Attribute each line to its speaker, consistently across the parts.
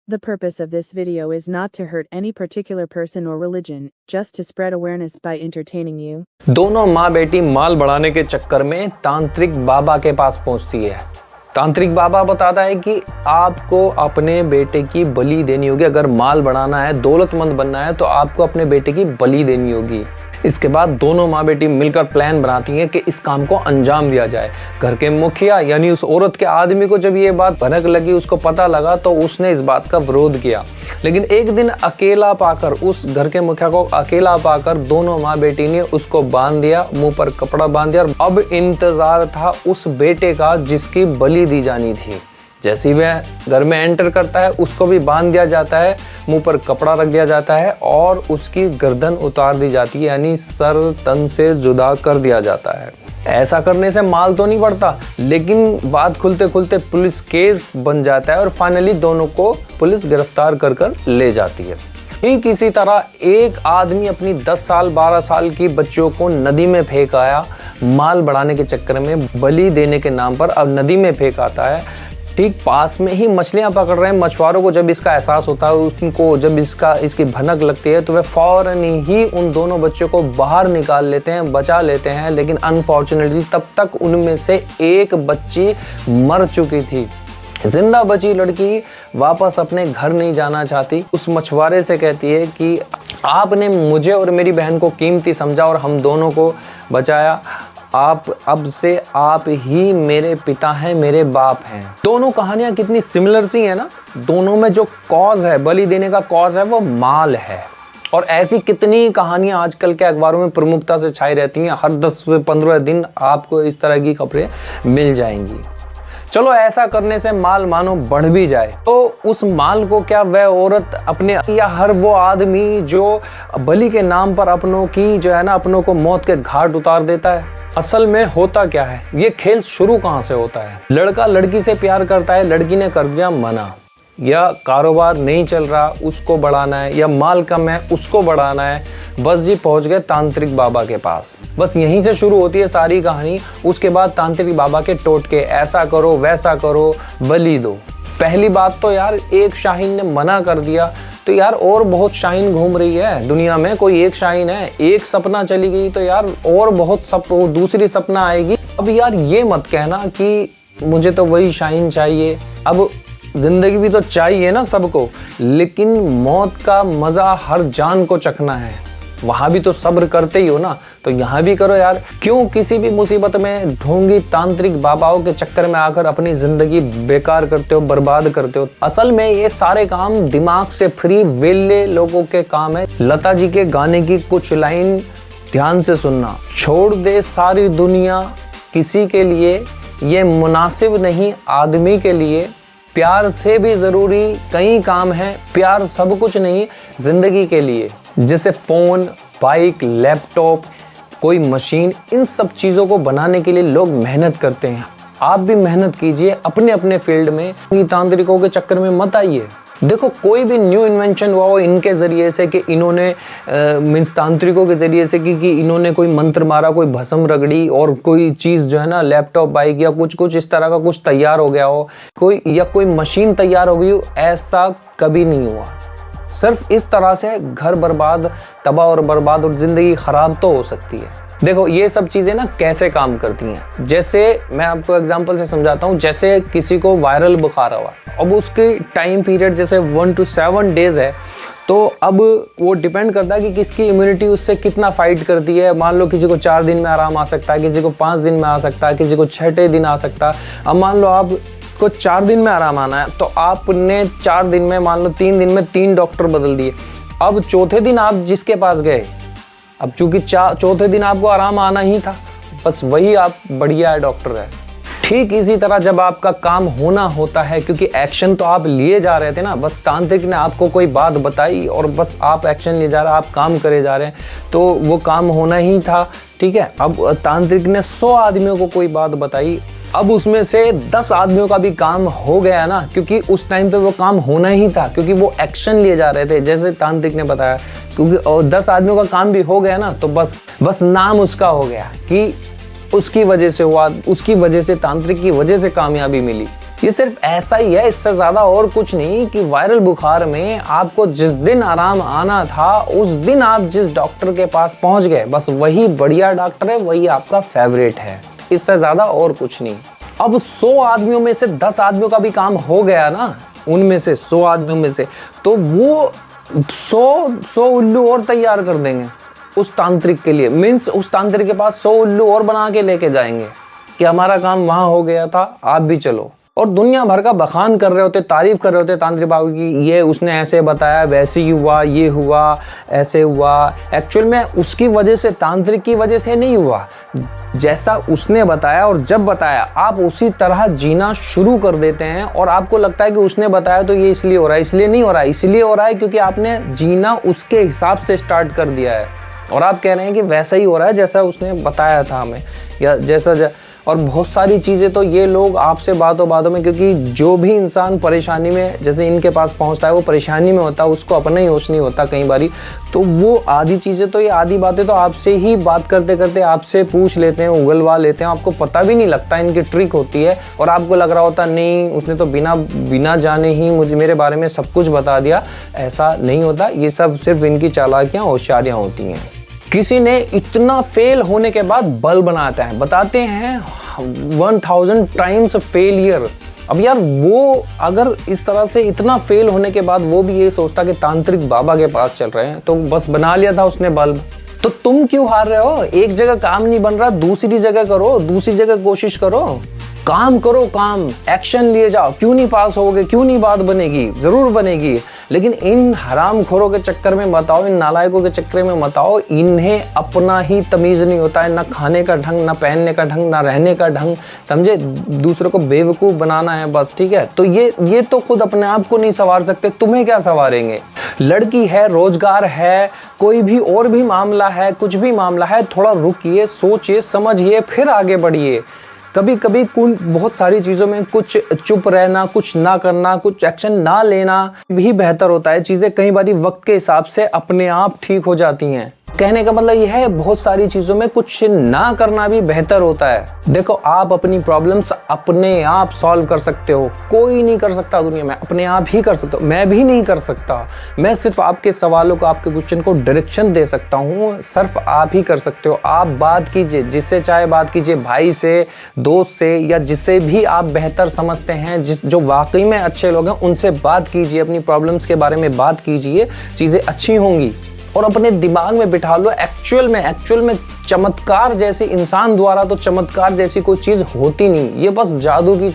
Speaker 1: The purpose of this video is not to hurt any particular person or religion, just to spread awareness by entertaining you.
Speaker 2: दोनों माँ बेटी माल बढ़ाने के चक्कर में तांत्रिक बाबा के पास पहुंचती है। तांत्रिक बाबा बताता है कि आपको अपने बेटे की बलि देनी होगी। अगर माल बढ़ाना है, दौलतमंद बनना है, तो आपको अपने बेटे की बलि देनी होगी। इसके बाद दोनों माँ बेटी मिलकर प्लान बनाती हैं कि इस काम को अंजाम दिया जाए। घर के मुखिया यानी उस औरत के आदमी को जब ये बात भनक लगी, उसको पता लगा, तो उसने इस बात का विरोध किया। लेकिन एक दिन अकेला पाकर, उस घर के मुखिया को अकेला पाकर दोनों माँ बेटी ने उसको बांध दिया, मुंह पर कपड़ा बांध दिया। और अब इंतजार था उस बेटे का जिसकी बलि दी जानी थी। जैसे ही वह घर में एंटर करता है, उसको भी बांध दिया जाता है, मुंह पर कपड़ा रख दिया जाता है और उसकी गर्दन उतार दी जाती है, यानी सर तन से जुदा कर दिया जाता है। ऐसा करने से माल तो नहीं बढ़ता, लेकिन बात खुलते खुलते पुलिस केस बन जाता है और फाइनली दोनों को पुलिस गिरफ्तार कर ले जाती है। ठीक इसी तरह एक आदमी अपनी 10 साल 12 साल की बच्चियों को नदी में फेंक आया, माल बढ़ाने के चक्कर में, बलि देने के नाम पर अब नदी में फेंक आता है। ठीक पास में ही मछलियां पकड़ रहे हैं मछुआरों को जब इसका एहसास होता है, उनको जब इसकी भनक लगती है, तो वे फौरन ही उन दोनों बच्चों को बाहर निकाल लेते हैं, बचा लेते हैं। लेकिन अनफॉर्चुनेटली तब तक उनमें से एक बच्ची मर चुकी थी। जिंदा बची लड़की वापस अपने घर नहीं जाना चाहती। उस मछुआरे से कहती है कि आपने मुझे और मेरी बहन को कीमती समझा और हम दोनों को बचाया। अब से आप ही मेरे पिता हैं, मेरे बाप हैं। दोनों कहानियां कितनी सिमिलर सी है ना। दोनों में जो कॉज है, बलि देने का कॉज है, वो माल है। और ऐसी कितनी कहानियां आजकल के अखबारों में प्रमुखता से छाई रहती हैं। हर 10 से 15 दिन आपको इस तरह की खबरें मिल जाएंगी। चलो ऐसा करने से माल मानो बढ़ भी जाए, तो उस माल को क्या वह औरत अपने या हर वो आदमी जो बलि के नाम पर अपनों की जो है ना, अपनों को मौत के घाट उतार देता है। असल में होता क्या है, ये खेल शुरू कहाँ से होता है। लड़का लड़की से प्यार करता है, लड़की ने कर दिया मना, या कारोबार नहीं चल रहा उसको बढ़ाना है, या माल कम है उसको बढ़ाना है। बस जी पहुंच गए तांत्रिक बाबा के पास। बस यहीं से शुरू होती है सारी कहानी। उसके बाद तांत्रिक बाबा के टोटके, ऐसा करो वैसा करो, बलि दो। पहली बात तो यार, एक शाहीन ने मना कर दिया तो यार और बहुत शाहीन घूम रही है दुनिया में। कोई एक शाहीन है, एक सपना चली गई तो यार और बहुत दूसरी सपना आएगी। अब यार ये मत कहना कि मुझे तो वही शाहीन चाहिए। अब जिंदगी भी तो चाहिए ना सबको, लेकिन मौत का मजा हर जान को चखना है। वहां भी तो सब्र करते ही हो ना, तो यहाँ भी करो यार। क्यों किसी भी मुसीबत में ढोंगी तांत्रिक बाबाओं के चक्कर में आकर अपनी जिंदगी बेकार करते हो, बर्बाद करते हो। असल में ये सारे काम दिमाग से फ्री वेले लोगों के काम है। लता जी के गाने की कुछ लाइन ध्यान से सुनना। छोड़ दे सारी दुनिया किसी के लिए, ये मुनासिब नहीं आदमी के लिए। प्यार से भी जरूरी कई काम है, प्यार सब कुछ नहीं जिंदगी के लिए। जैसे फोन, बाइक, लैपटॉप, कोई मशीन, इन सब चीजों को बनाने के लिए लोग मेहनत करते हैं। आप भी मेहनत कीजिए अपने अपने फील्ड में। तांत्रिकों के चक्कर में मत आइए। देखो कोई भी न्यू इन्वेंशन हुआ हो इनके जरिए से, कि इन्होंने मीन्स तांत्रिकों के जरिए से कि इन्होंने कोई मंत्र मारा, कोई भस्म रगड़ी और कोई चीज जो है ना, लैपटॉप, बाइक या कुछ इस तरह का कुछ तैयार हो गया हो, कोई मशीन तैयार हो गई हो, ऐसा कभी नहीं हुआ। सिर्फ इस तरह से घर बर्बाद, तबाह और बर्बाद और जिंदगी खराब तो हो सकती है। देखो ये सब चीजें ना कैसे काम करती हैं, जैसे मैं आपको एग्जांपल से समझाता हूँ। जैसे किसी को वायरल बुखार हुआ, अब उसके टाइम पीरियड जैसे 1 to 7 डेज है, तो अब वो डिपेंड करता है कि किसकी इम्यूनिटी उससे कितना फाइट करती है। मान लो किसी को 4 दिन में आराम आ सकता है, किसी को 5 दिन में आ सकता है, किसी को 6 दिन आ सकता है। अब मान लो आपको 4 दिन में आराम आना है, तो आपने 4 दिन में, मान लो 3 दिन में 3 डॉक्टर बदल दिए। अब चौथे दिन आप जिसके पास गए, अब चूंकि चौथे दिन आपको आराम आना ही था, बस वही आप बढ़िया है, डॉक्टर है। ठीक इसी तरह जब आपका काम होना होता है, क्योंकि एक्शन तो आप लिए जा रहे थे ना, बस तांत्रिक ने आपको कोई बात बताई और बस आप एक्शन लिए जा रहे हैं, आप काम करे जा रहे हैं, तो वो काम होना ही था। ठीक है, अब तांत्रिक ने 100 आदमियों को कोई बात बताई, अब उसमें से 10 आदमियों का भी काम हो गया ना, क्योंकि उस टाइम पे वो काम होना ही था, क्योंकि वो एक्शन लिए जा रहे थे जैसे तांत्रिक ने बताया। क्योंकि 10 आदमियों का काम भी हो गया ना, तो बस नाम उसका हो गया कि उसकी वजह से हुआ, उसकी वजह से, तांत्रिक की वजह से कामयाबी मिली। ये सिर्फ ऐसा ही है, इससे ज्यादा और कुछ नहीं, कि वायरल बुखार में आपको जिस दिन आराम आना था उस दिन आप जिस डॉक्टर के पास पहुंच गए, बस वही बढ़िया डॉक्टर है, वही आपका फेवरेट है, इससे ज्यादा और कुछ नहीं। अब 100 आदमियों में से 10 आदमियों का भी काम हो गया ना, उनमें से 100 आदमियों में से, तो वो 100 उल्लू और तैयार कर देंगे उस तांत्रिक के लिए। मीन्स उस तांत्रिक के पास 100 उल्लू और बना के लेके जाएंगे कि हमारा काम वहां हो गया था, आप भी चलो। और दुनिया भर का बखान कर रहे होते, तारीफ कर रहे होते तांत्रिक बाबा की, ये उसने ऐसे बताया, वैसे ही हुआ, ये हुआ, ऐसे हुआ। एक्चुअल में उसकी वजह से, तांत्रिक की वजह से नहीं हुआ, जैसा उसने बताया और जब बताया आप उसी तरह जीना शुरू कर देते हैं, और आपको लगता है कि उसने बताया तो ये इसलिए हो रहा है। इसलिए नहीं हो रहा है, इसलिए हो रहा है क्योंकि आपने जीना उसके हिसाब से स्टार्ट कर दिया है, और आप कह रहे हैं कि वैसा ही हो रहा है जैसा उसने बताया था हमें, या जैसा और बहुत सारी चीज़ें तो ये लोग आपसे बातों में, क्योंकि जो भी इंसान परेशानी में, जैसे इनके पास पहुंचता है, वो परेशानी में होता है, उसको अपना ही होश नहीं होता कई बारी, तो वो आधी चीज़ें तो, ये आधी बातें तो आपसे ही बात करते करते आपसे पूछ लेते हैं, उगलवा लेते हैं, आपको पता भी नहीं लगता इनकी ट्रिक होती है, और आपको लग रहा होता नहीं उसने तो बिना जाने ही मुझे मेरे बारे में सब कुछ बता दिया। ऐसा नहीं होता, ये सब सिर्फ इनकी चालाकियाँ, होशियारियाँ होती हैं। किसी ने इतना फेल होने के बाद बल बनाता है, बताते हैं 1000 टाइम्स फेलियर। अब यार वो अगर इस तरह से इतना फेल होने के बाद वो भी ये सोचता कि तांत्रिक बाबा के पास चल रहे हैं, तो बस बना लिया था उसने बल्ब, तो तुम क्यों हार रहे हो? एक जगह काम नहीं बन रहा, दूसरी जगह करो, दूसरी जगह कोशिश करो, काम करो, काम एक्शन लिए जाओ। क्यों नहीं पास होगे, क्यों नहीं बात बनेगी? जरूर बनेगी, लेकिन इन हरामखोरों के चक्कर में मत आओ, इन नालायकों के चक्कर में मत आओ। इन्हें अपना ही तमीज नहीं होता है, ना खाने का ढंग, ना पहनने का ढंग, ना रहने का ढंग, समझे? दूसरों को बेवकूफ बनाना है बस, ठीक है? तो ये तो खुद अपने आप को नहीं संवार सकते, तुम्हें क्या संवारेंगे? लड़की है, रोजगार है, कोई भी और भी मामला है, कुछ भी मामला है, थोड़ा रुकिए, सोचिए, समझिए, फिर आगे बढ़िए। कभी कभी बहुत सारी चीज़ों में कुछ चुप रहना, कुछ ना करना, कुछ एक्शन ना लेना भी बेहतर होता है। चीज़ें कई बारी वक्त के हिसाब से अपने आप ठीक हो जाती हैं। कहने का मतलब यह है, बहुत सारी चीज़ों में कुछ ना करना भी बेहतर होता है। देखो, आप अपनी प्रॉब्लम्स अपने आप सॉल्व कर सकते हो, कोई नहीं कर सकता दुनिया में, अपने आप ही कर सकते हो। मैं भी नहीं कर सकता, मैं सिर्फ आपके सवालों को, आपके क्वेश्चन को डायरेक्शन दे सकता हूँ, सिर्फ आप ही कर सकते हो। आप बात कीजिए, जिससे चाहे बात कीजिए, भाई से, दोस्त से, या जिससे भी आप बेहतर समझते हैं, जो वाकई में अच्छे लोग हैं, उनसे बात कीजिए, अपनी प्रॉब्लम्स के बारे में बात कीजिए, चीज़ें अच्छी होंगी। और अपने दिमाग में बिठा लो, एक्चुअल में चमत्कार जैसी, इंसान द्वारा तो चमत्कार जैसी कोई चीज़ होती नहीं। ये बस जादू की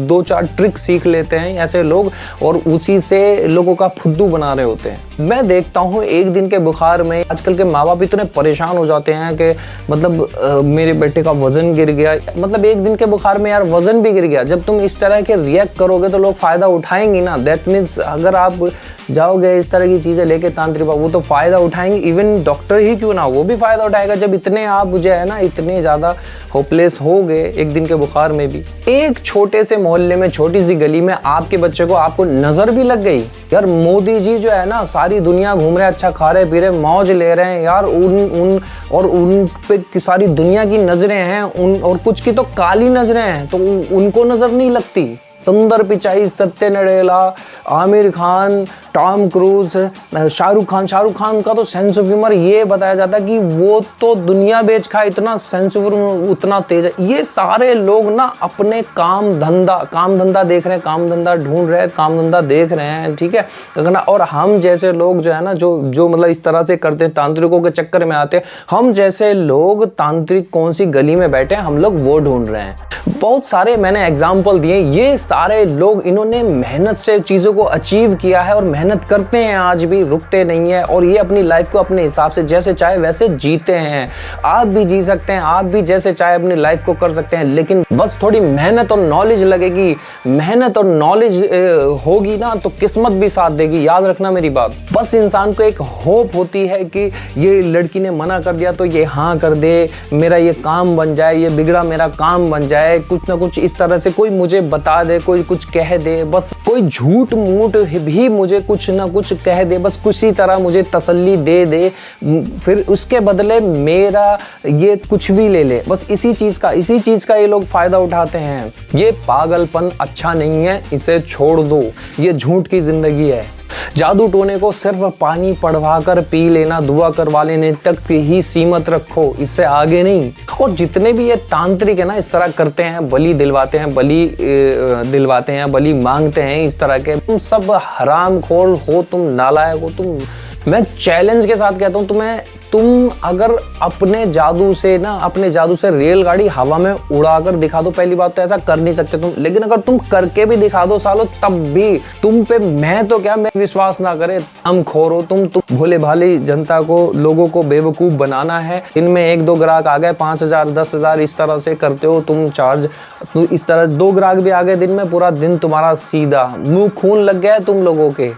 Speaker 2: 2-4 ट्रिक सीख लेते हैं ऐसे लोग, और उसी से लोगों का फुद्दू बना रहे होते हैं। मैं देखता हूँ एक दिन के बुखार में आजकल के माँ बाप इतने परेशान हो जाते हैं कि मतलब मेरे बेटे का वजन गिर गया, मतलब एक दिन के बुखार में यार वजन भी गिर गया। जब तुम इस तरह के रिएक्ट करोगे तो लोग फ़ायदा उठाएंगे ना। दैट मीन्स अगर आप जाओगे इस तरह की चीज़ें लेके तांत्रिक, वो तो फ़ायदा उठाएंगे। इवन डॉक्टर ही क्यों ना, वो भी फ़ायदा उठाएगा। जब इतने आप जो है ना, इतने ज़्यादा होपलेस हो गए एक दिन के बुखार में भी, एक छोटे से मोहल्ले में, छोटी सी गली में आपके बच्चे को, आपको नज़र भी लग गई। यार मोदी जी जो है ना, सारी दुनिया घूम रहे, अच्छा खा रहे, पी रहे, मौज ले रहे हैं यार। उन पे सारी दुनिया की नज़रें हैं, और कुछ की तो काली नज़रें हैं, तो उनको नज़र नहीं लगती। सुंदर पिचाई, सत्य नडेला, आमिर खान, टॉम क्रूज, शाहरुख खान का तो सेंस ऑफ ह्यूमर ये बताया जाता है कि वो तो दुनिया बेच खा, इतना सेंस ऑफ ह्यूमर, उतना तेज है। ये सारे लोग ना अपने काम धंधा देख रहे हैं, काम धंधा ढूंढ रहे हैं, काम धंधा देख रहे हैं, ठीक है? और हम जैसे लोग जो है ना, जो मतलब इस तरह से करते हैं, तांत्रिकों के चक्कर में आते हैं, हम जैसे लोग तांत्रिक कौन सी गली में बैठे हैं, हम लोग वो ढूंढ रहे हैं। बहुत सारे मैंने एग्जाम्पल दिए, ये सारे लोग, इन्होंने मेहनत से चीज़ों को अचीव किया है और मेहनत करते हैं, आज भी रुकते नहीं है, और ये अपनी लाइफ को अपने हिसाब से जैसे चाहे वैसे जीते हैं। आप भी जी सकते हैं, आप भी जैसे चाहे अपनी लाइफ को कर सकते हैं, लेकिन बस थोड़ी मेहनत और नॉलेज लगेगी। मेहनत और नॉलेज होगी ना तो किस्मत भी साथ देगी। याद रखना मेरी बात। बस इंसान को एक होप होती है कि ये लड़की ने मना कर दिया तो ये हाँ कर दे, मेरा ये काम बन जाए, ये बिगड़ा मेरा काम बन जाए, कुछ ना कुछ इस तरह से कोई मुझे बता दे, कोई कुछ कह दे, बस कोई झूठ मूठ भी मुझे कुछ ना कुछ कह दे, बस किसी तरह मुझे तसल्ली दे दे, फिर उसके बदले मेरा ये कुछ भी ले ले, बस इसी चीज़ का ये लोग फ़ायदा उठाते हैं। ये पागलपन अच्छा नहीं है, इसे छोड़ दो, ये झूठ की ज़िंदगी है। जादू टोने को सिर्फ पानी पड़वा कर पी लेना, दुआ करवा लेने तक ही सीमित रखो, इससे आगे नहीं। और जितने भी ये तांत्रिक है ना, इस तरह करते हैं, बलि दिलवाते हैं, बलि मांगते हैं इस तरह के, तुम सब हरामखोर हो, तुम नालायक हो, तुम। मैं चैलेंज के साथ कहता हूँ तुम अगर अपने जादू से रेलगाड़ी हवा में उड़ाकर दिखा दो, पहली बात तो ऐसा कर नहीं सकते तुम, लेकिन अगर तुम करके भी दिखा दो सालो, तब भी तुम पे मैं विश्वास ना करे, हम खोर हो तुम भोले भाले जनता को, लोगों को बेवकूफ बनाना है। इनमें 1-2 ग्राहक आ गए, 5,000 10,000 इस तरह से करते हो तुम चार्ज, तो इस तरह 2 ग्राहक भी आ गए दिन में, पूरा दिन तुम्हारा सीधा, मुंह खून लग गया है तुम लोगों के।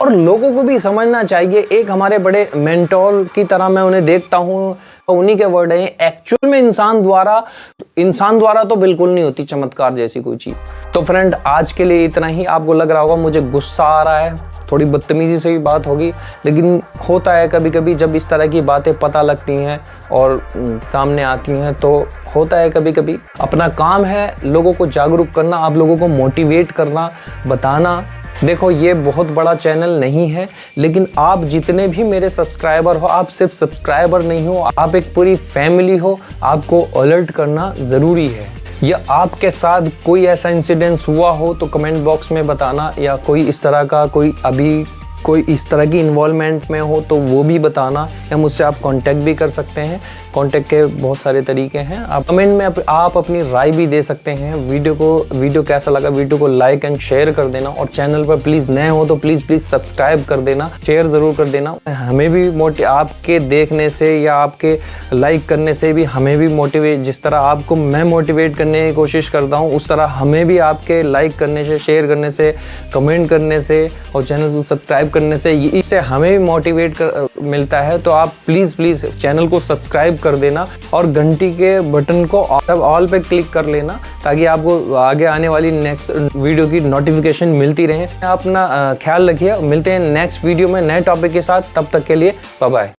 Speaker 2: और लोगों को भी समझना चाहिए, एक हमारे बड़े मेंटोर की तरह मैं उन्हें देखता हूँ, उन्हीं के वर्ड हैं, एक्चुअल में इंसान द्वारा तो बिल्कुल नहीं होती चमत्कार जैसी कोई चीज़। तो फ्रेंड, आज के लिए इतना ही। आपको लग रहा होगा मुझे गुस्सा आ रहा है, थोड़ी बदतमीजी से भी बात होगी, लेकिन होता है कभी कभी जब इस तरह की बातें पता लगती हैं और सामने आती हैं, तो होता है कभी कभी। अपना काम है लोगों को जागरूक करना, आप लोगों को मोटिवेट करना, बताना। देखो, ये बहुत बड़ा चैनल नहीं है, लेकिन आप जितने भी मेरे सब्सक्राइबर हो, आप सिर्फ सब्सक्राइबर नहीं हो, आप एक पूरी फैमिली हो, आपको अलर्ट करना ज़रूरी है। या आपके साथ कोई ऐसा इंसिडेंस हुआ हो तो कमेंट बॉक्स में बताना, या कोई इस तरह का कोई इस तरह की इन्वॉल्वमेंट में हो तो वो भी बताना, या मुझसे आप कांटेक्ट भी कर सकते हैं। कांटेक्ट के बहुत सारे तरीके हैं, आप कमेंट में आप अपनी राय भी दे सकते हैं। वीडियो कैसा लगा, वीडियो को लाइक एंड शेयर कर देना, और चैनल पर प्लीज़ नए हो तो प्लीज़ सब्सक्राइब कर देना, शेयर ज़रूर कर देना। हमें भी आपके देखने से या आपके लाइक करने से भी हमें भी मोटिवेट, जिस तरह आपको मैं मोटिवेट करने की कोशिश करता हूँ, उस तरह हमें भी आपके लाइक करने से, शेयर करने से, कमेंट करने से और चैनल को सब्सक्राइब करने से, इससे हमें भी मोटिवेट मिलता है। तो आप प्लीज़ चैनल को सब्सक्राइब कर देना और घंटी के बटन को ऑल पे क्लिक कर लेना, ताकि आपको आगे आने वाली नेक्स्ट वीडियो की नोटिफिकेशन मिलती रहे। अपना ख्याल रखिए, मिलते हैं नेक्स्ट वीडियो में नए टॉपिक के साथ, तब तक के लिए बाय बाय।